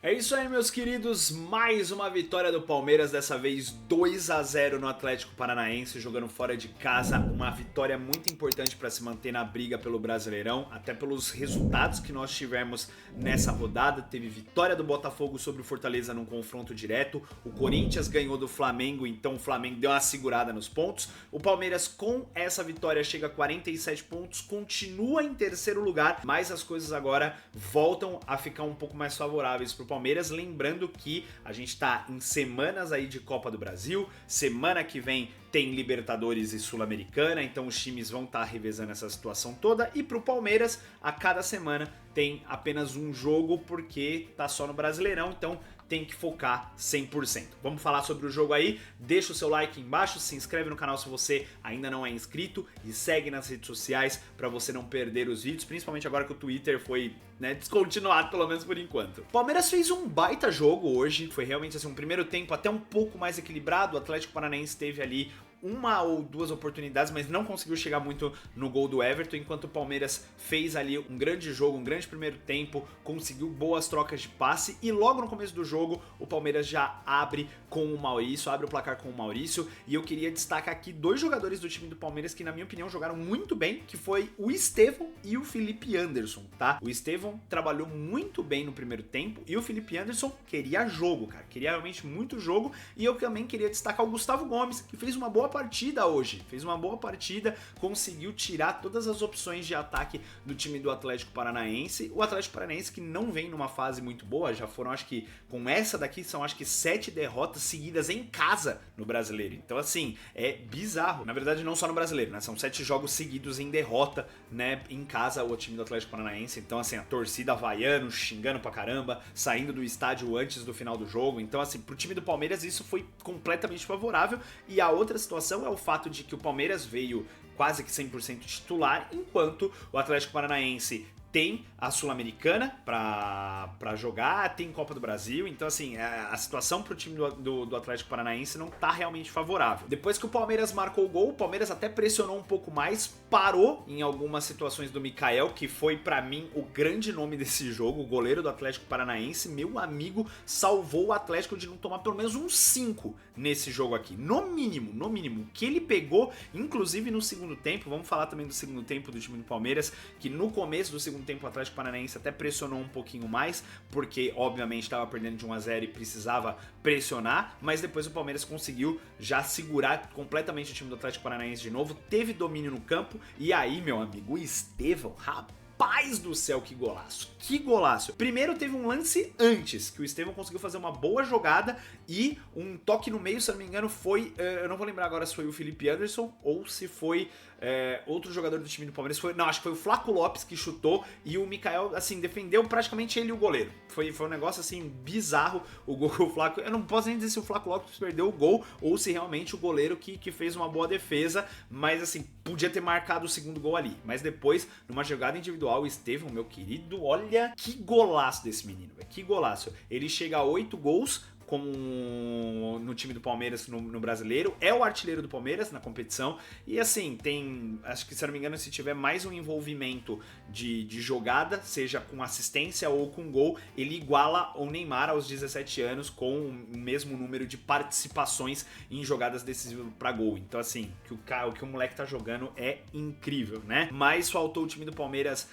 É isso aí, meus queridos, mais uma vitória do Palmeiras, dessa vez 2 a 0 no Atlético Paranaense, jogando fora de casa, uma vitória muito importante para se manter na briga pelo Brasileirão, até pelos resultados que nós tivemos nessa rodada. Teve vitória do Botafogo sobre o Fortaleza num confronto direto, o Corinthians ganhou do Flamengo, então o Flamengo deu uma segurada nos pontos, o Palmeiras com essa vitória chega a 47 pontos, continua em terceiro lugar, mas as coisas agora voltam a ficar um pouco mais favoráveis para o Palmeiras, lembrando que a gente tá em semanas aí de Copa do Brasil, semana que vem tem Libertadores e Sul-Americana, então os times vão estar revezando essa situação toda, e pro Palmeiras, a cada semana tem apenas um jogo, porque tá só no Brasileirão, então tem que focar 100%. Vamos falar sobre o jogo aí, deixa o seu like embaixo, se inscreve no canal se você ainda não é inscrito e segue nas redes sociais para você não perder os vídeos, principalmente agora que o Twitter foi descontinuado, pelo menos por enquanto. O Palmeiras fez um baita jogo hoje, foi realmente assim, um primeiro tempo até um pouco mais equilibrado, o Atlético Paranaense teve ali uma ou duas oportunidades, mas não conseguiu chegar muito no gol do Everton, enquanto o Palmeiras fez ali um grande jogo, um grande primeiro tempo, conseguiu boas trocas de passe, e logo no começo do jogo o Palmeiras já abre com o Maurício, abre o placar com o Maurício, e eu queria destacar aqui dois jogadores do time do Palmeiras que na minha opinião jogaram muito bem, que foi o Estevão e o Felipe Anderson, tá? O Estevão trabalhou muito bem no primeiro tempo, e o Felipe Anderson queria jogo, cara, queria realmente muito jogo, e eu também queria destacar o Gustavo Gomes, que fez uma boa partida hoje, fez uma boa partida, conseguiu tirar todas as opções de ataque do time do Atlético Paranaense, o Atlético Paranaense que não vem numa fase muito boa, já foram acho que, com essa daqui são acho que 7 derrotas seguidas em casa no Brasileiro, então assim, é bizarro, na verdade não só no Brasileiro, né, são 7 jogos seguidos em derrota, né, em casa o time do Atlético Paranaense, então assim, a torcida vaiando, xingando pra caramba, saindo do estádio antes do final do jogo, então assim, pro time do Palmeiras isso foi completamente favorável, e a outra situação é o fato de que o Palmeiras veio quase que 100% titular, enquanto o Atlético Paranaense tem a Sul-Americana pra jogar, tem Copa do Brasil, então assim, a situação pro time do Atlético Paranaense não tá realmente favorável. Depois que o Palmeiras marcou o gol, o Palmeiras até pressionou um pouco mais, parou em algumas situações do Mikael, que foi pra mim o grande nome desse jogo, o goleiro do Atlético Paranaense, meu amigo, salvou o Atlético de não tomar pelo menos um 5 nesse jogo aqui, no mínimo, o que ele pegou, inclusive no segundo tempo, vamos falar também do segundo tempo do time do Palmeiras, que no começo do segundo tempo o Atlético Paranaense até pressionou um pouquinho mais, porque obviamente estava perdendo de 1 a 0 e precisava pressionar, mas depois o Palmeiras conseguiu já segurar completamente o time do Atlético Paranaense de novo, teve domínio no campo, e aí, meu amigo, o Estevão, rapaz do céu, que golaço, que golaço. Primeiro teve um lance antes, que o Estevão conseguiu fazer uma boa jogada e um toque no meio, se eu não me engano foi, eu não vou lembrar agora se foi o Felipe Anderson ou se foi outro jogador do time do Palmeiras, não, acho que foi o Flaco Lopes que chutou e o Mikael, assim, defendeu praticamente ele e o goleiro. Foi um negócio, assim, bizarro o gol que o Flaco, eu não posso nem dizer se o Flaco Lopes perdeu o gol ou se realmente o goleiro que fez uma boa defesa, mas assim, podia ter marcado o segundo gol ali, mas depois, numa jogada individual, o Estevão, meu querido, olha que golaço desse menino, que golaço. Ele chega a 8 gols no time do Palmeiras no Brasileiro, é o artilheiro do Palmeiras na competição, e assim, tem, acho que se eu não me engano, se tiver mais um envolvimento de jogada, seja com assistência ou com gol, ele iguala o Neymar aos 17 anos com o mesmo número de participações em jogadas decisivas para gol, então assim, o que o moleque tá jogando é incrível, né? Mas faltou o time do Palmeiras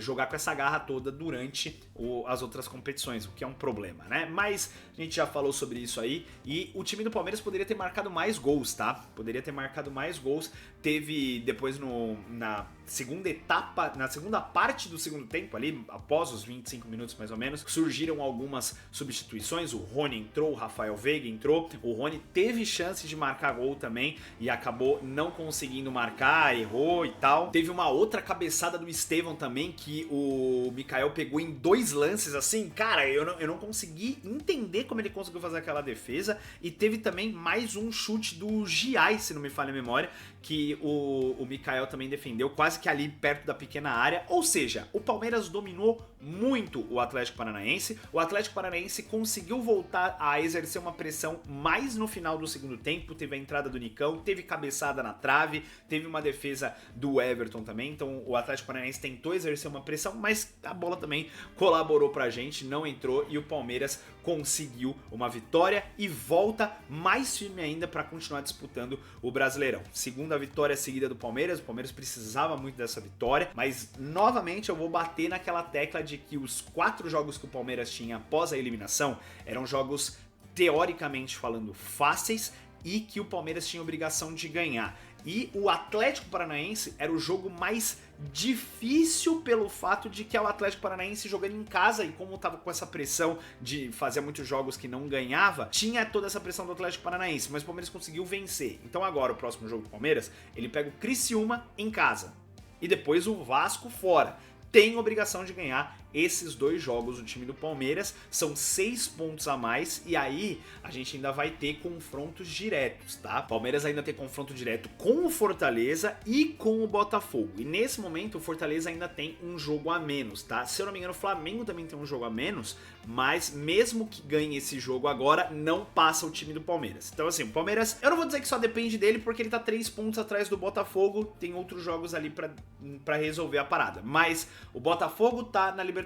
jogar com essa garra toda durante as outras competições, o que é um problema, né? Mas a gente já falou sobre isso aí, e o time do Palmeiras poderia ter marcado mais gols, tá? Poderia ter marcado mais gols, teve depois na segunda etapa, na segunda parte do segundo tempo ali, após os 25 minutos mais ou menos, surgiram algumas substituições, o Rony entrou, o Rafael Veiga entrou, o Rony teve chance de marcar gol também e acabou não conseguindo marcar, errou e tal. Teve uma outra cabeçada do Estevão também, que o Mikael pegou em 2 lances, assim, cara, eu não consegui entender como ele conseguiu fazer aquela defesa, e teve também mais um chute do Giai, se não me falha a memória, que o Mikael também defendeu, quase quase que ali perto da pequena área, ou seja, o Palmeiras dominou muito o Atlético Paranaense. O Atlético Paranaense conseguiu voltar a exercer uma pressão mais no final do segundo tempo, teve a entrada do Nicão, teve cabeçada na trave, teve uma defesa do Everton também, então o Atlético Paranaense tentou exercer uma pressão, mas a bola também colaborou pra gente, não entrou e o Palmeiras conseguiu uma vitória e volta mais firme ainda para continuar disputando o Brasileirão. Segunda vitória seguida do Palmeiras, o Palmeiras precisava muito dessa vitória, mas novamente eu vou bater naquela tecla de que os 4 jogos que o Palmeiras tinha após a eliminação eram jogos teoricamente falando fáceis e que o Palmeiras tinha obrigação de ganhar. E o Atlético Paranaense era o jogo mais difícil pelo fato de que é o Atlético Paranaense jogando em casa, e como tava com essa pressão de fazer muitos jogos que não ganhava, tinha toda essa pressão do Atlético Paranaense, mas o Palmeiras conseguiu vencer. Então agora o próximo jogo do Palmeiras, ele pega o Criciúma em casa e depois o Vasco fora. Tem obrigação de ganhar esses 2 jogos do time do Palmeiras, são 6 pontos a mais, e aí a gente ainda vai ter confrontos diretos, tá? Palmeiras ainda tem confronto direto com o Fortaleza e com o Botafogo, e nesse momento o Fortaleza ainda tem um jogo a menos, tá? Se eu não me engano, o Flamengo também tem um jogo a menos, mas mesmo que ganhe esse jogo agora, não passa o time do Palmeiras. Então assim, o Palmeiras, eu não vou dizer que só depende dele, porque ele tá 3 pontos atrás do Botafogo, tem outros jogos ali pra resolver a parada, mas o Botafogo tá na Libertadores,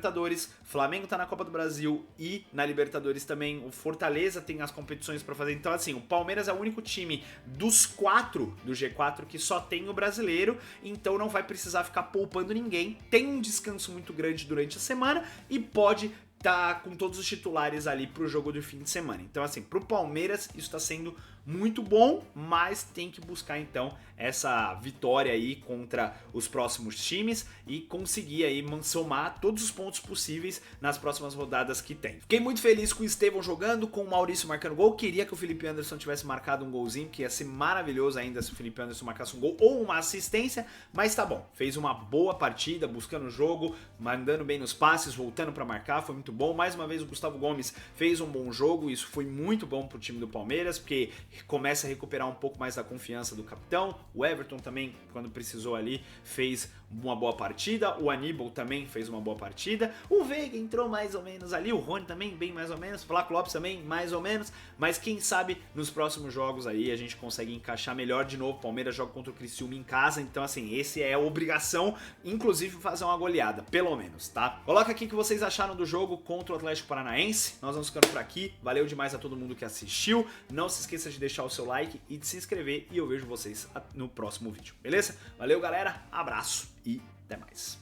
Flamengo tá na Copa do Brasil e na Libertadores também, o Fortaleza tem as competições pra fazer, então assim, o Palmeiras é o único time dos 4 do G4 que só tem o brasileiro, então não vai precisar ficar poupando ninguém, tem um descanso muito grande durante a semana e pode tá com todos os titulares ali pro jogo do fim de semana. Então assim, pro Palmeiras isso tá sendo muito bom, mas tem que buscar então essa vitória aí contra os próximos times e conseguir aí somar todos os pontos possíveis nas próximas rodadas que tem. Fiquei muito feliz com o Estevão jogando, com o Maurício marcando gol, queria que o Felipe Anderson tivesse marcado um golzinho, que ia ser maravilhoso ainda se o Felipe Anderson marcasse um gol ou uma assistência, mas tá bom, fez uma boa partida, buscando o jogo, mandando bem nos passes, voltando para marcar, foi muito bom. Mais uma vez o Gustavo Gomes fez um bom jogo, isso foi muito bom pro time do Palmeiras, porque começa a recuperar um pouco mais da confiança do capitão. O Everton também, quando precisou ali, fez uma boa partida. O Aníbal também fez uma boa partida. O Veiga entrou mais ou menos ali. O Rony também bem mais ou menos. O Flaco Lopes também mais ou menos. Mas quem sabe nos próximos jogos aí a gente consegue encaixar melhor de novo. O Palmeiras joga contra o Criciúma em casa. Então assim, esse é a obrigação, inclusive fazer uma goleada, pelo menos, tá? Coloca aqui o que vocês acharam do jogo contra o Atlético Paranaense. Nós vamos ficando por aqui. Valeu demais a todo mundo que assistiu. Não se esqueça de deixar o seu like e de se inscrever. E eu vejo vocês no próximo vídeo, beleza? Valeu, galera. Abraço e até mais.